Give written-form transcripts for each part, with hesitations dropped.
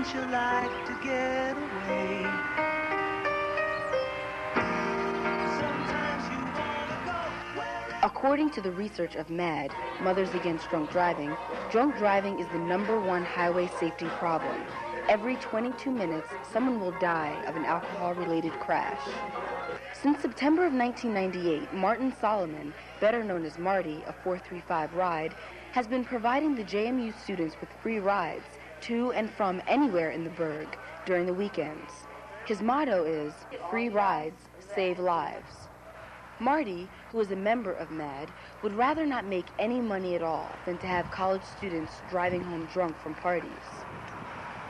Wouldn't you like to get away? Sometimes you wanna go where... According to the research of MAD, Mothers Against Drunk Driving is the #1 highway safety problem. Every 22 minutes, someone will die of an alcohol-related crash. Since September of 1998, Martin Solomon, better known as Marty, a 435 ride, has been providing the JMU students with free rides to and from anywhere in the Berg during the weekends. His motto is, "Free rides, save lives." Marty, who is a member of MAD, would rather not make any money at all than to have college students driving home drunk from parties.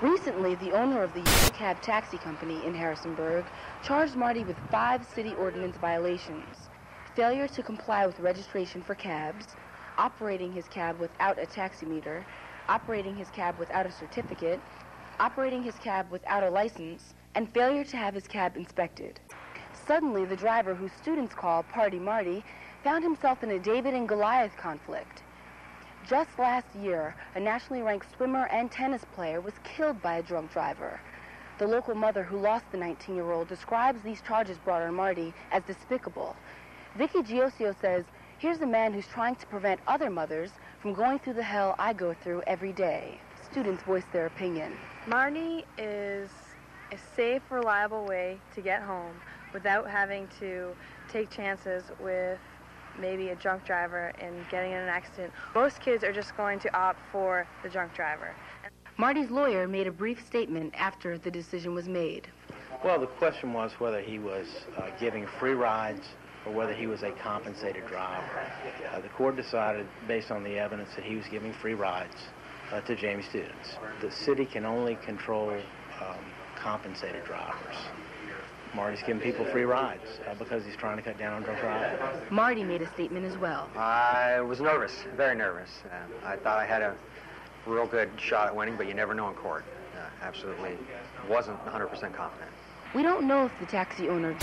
Recently, the owner of the cab taxi company in Harrisonburg charged Marty with 5 city ordinance violations: failure to comply with registration for cabs, operating his cab without a taximeter, operating his cab without a certificate, operating his cab without a license, and failure to have his cab inspected. Suddenly, the driver, who students call Party Marty, found himself in a David and Goliath conflict. Just last year, a nationally ranked swimmer and tennis player was killed by a drunk driver. The local mother who lost the 19-year-old describes these charges brought on Marty as despicable. Vicky Giosio says, "Here's a man who's trying to prevent other mothers from going through the hell I go through every day." Students voiced their opinion. Marty is a safe, reliable way to get home without having to take chances with maybe a drunk driver and getting in an accident. Most kids are just going to opt for the drunk driver. Marty's lawyer made a brief statement after the decision was made. Well, the question was whether he was giving free rides or whether he was a compensated driver. The court decided, based on the evidence, that he was giving free rides to JMU students. The city can only control compensated drivers. Marty's giving people free rides because he's trying to cut down on drunk driving. Marty made a statement as well. I was nervous, very nervous. I thought I had a real good shot at winning, but you never know in court. Absolutely wasn't 100% confident. We don't know if the taxi owner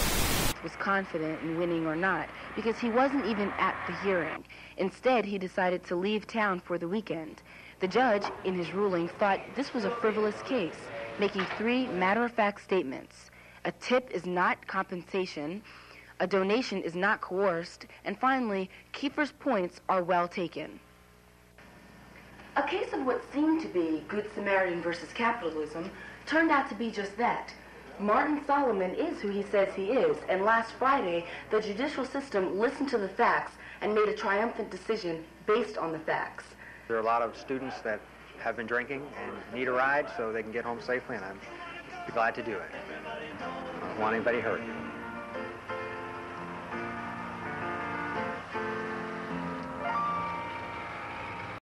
was confident in winning or not, because he wasn't even at the hearing. Instead, he decided to leave town for the weekend. The judge, in his ruling, thought this was a frivolous case, making 3 matter-of-fact statements. A tip is not compensation, a donation is not coerced, and finally, Kiefer's points are well taken. A case of what seemed to be Good Samaritan versus capitalism turned out to be just that. Martin Solomon is who he says he is, and last Friday, the judicial system listened to the facts and made a triumphant decision based on the facts. There are a lot of students that have been drinking and need a ride so they can get home safely, and I'm glad to do it. I don't want anybody hurt.